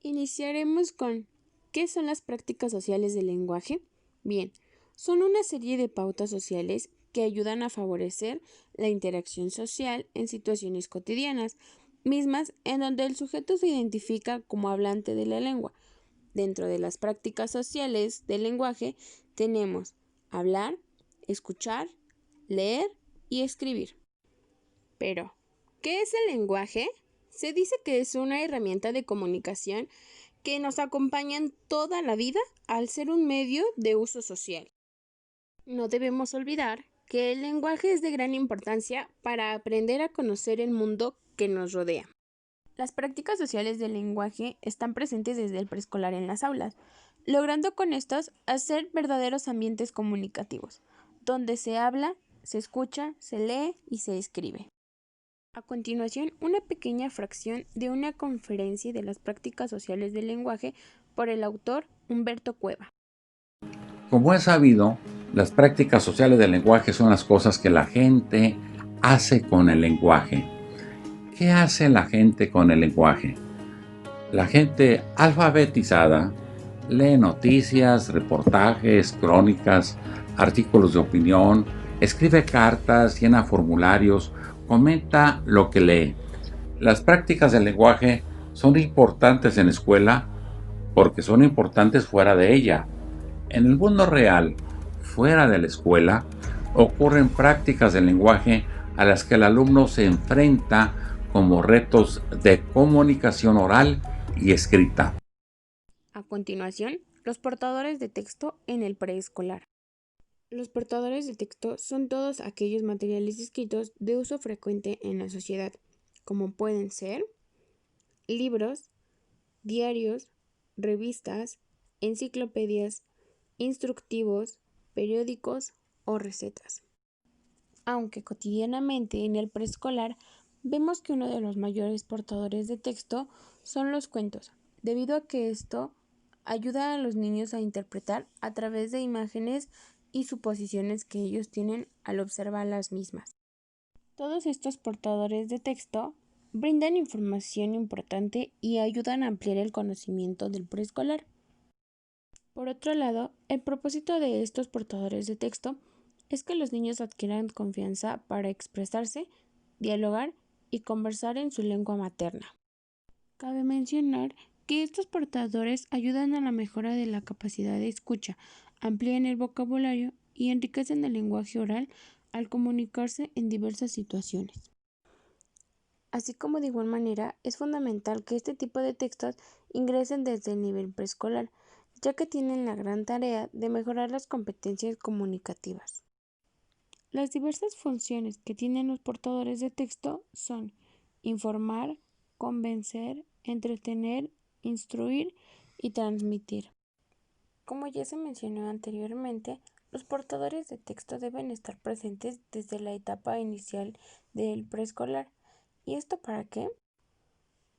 Iniciaremos con ¿qué son las prácticas sociales del lenguaje? Bien, son una serie de pautas sociales que ayudan a favorecer la interacción social en situaciones cotidianas, mismas en donde el sujeto se identifica como hablante de la lengua. Dentro de las prácticas sociales del lenguaje tenemos hablar, escuchar, leer y escribir. Pero, ¿qué es el lenguaje? Se dice que es una herramienta de comunicación que nos acompaña en toda la vida al ser un medio de uso social. No debemos olvidar que el lenguaje es de gran importancia para aprender a conocer el mundo que nos rodea. Las prácticas sociales del lenguaje están presentes desde el preescolar en las aulas, logrando con estos hacer verdaderos ambientes comunicativos, donde se habla, se escucha, se lee y se escribe. A continuación, una pequeña fracción de una conferencia de las prácticas sociales del lenguaje por el autor Humberto Cueva. Como es sabido, las prácticas sociales del lenguaje son las cosas que la gente hace con el lenguaje. ¿Qué hace la gente con el lenguaje? La gente alfabetizada lee noticias, reportajes, crónicas, artículos de opinión, escribe cartas, llena formularios, comenta lo que lee. Las prácticas del lenguaje son importantes en la escuela porque son importantes fuera de ella. En el mundo real, fuera de la escuela, ocurren prácticas del lenguaje a las que el alumno se enfrenta como retos de comunicación oral y escrita. A continuación, los portadores de texto en el preescolar. Los portadores de texto son todos aquellos materiales escritos de uso frecuente en la sociedad, como pueden ser libros, diarios, revistas, enciclopedias, instructivos, periódicos o recetas. Aunque cotidianamente en el preescolar vemos que uno de los mayores portadores de texto son los cuentos, debido a que esto ayuda a los niños a interpretar a través de imágenes y suposiciones que ellos tienen al observar las mismas. Todos estos portadores de texto brindan información importante y ayudan a ampliar el conocimiento del preescolar. Por otro lado, el propósito de estos portadores de texto es que los niños adquieran confianza para expresarse, dialogar y conversar en su lengua materna. Cabe mencionar que estos portadores ayudan a la mejora de la capacidad de escucha, amplían el vocabulario y enriquecen el lenguaje oral al comunicarse en diversas situaciones. Así como de igual manera, es fundamental que este tipo de textos ingresen desde el nivel preescolar, ya que tienen la gran tarea de mejorar las competencias comunicativas. Las diversas funciones que tienen los portadores de texto son informar, convencer, entretener, instruir y transmitir. Como ya se mencionó anteriormente, los portadores de texto deben estar presentes desde la etapa inicial del preescolar. ¿Y esto para qué?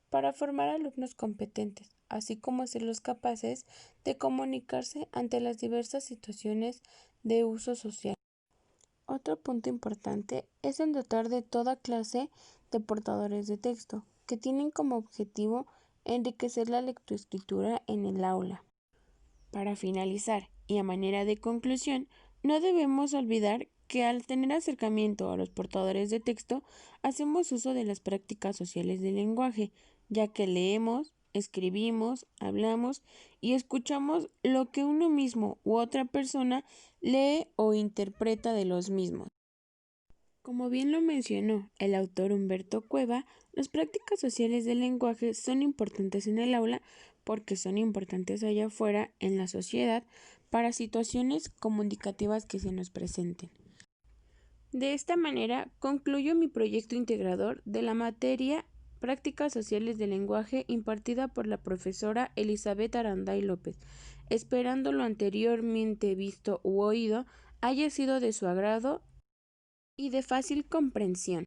Para formar alumnos competentes, así como hacerlos capaces de comunicarse ante las diversas situaciones de uso social. Otro punto importante es el dotar de toda clase de portadores de texto, que tienen como objetivo enriquecer la lectoescritura en el aula. Para finalizar, y a manera de conclusión, no debemos olvidar que al tener acercamiento a los portadores de texto, hacemos uso de las prácticas sociales del lenguaje, ya que leemos, escribimos, hablamos y escuchamos lo que uno mismo u otra persona lee o interpreta de los mismos. Como bien lo mencionó el autor Humberto Cueva, las prácticas sociales del lenguaje son importantes en el aula porque son importantes allá afuera en la sociedad para situaciones comunicativas que se nos presenten. De esta manera concluyo mi proyecto integrador de la materia Prácticas sociales del lenguaje, impartida por la profesora Elizabeth Aranday López, esperando lo anteriormente visto u oído haya sido de su agrado y de fácil comprensión.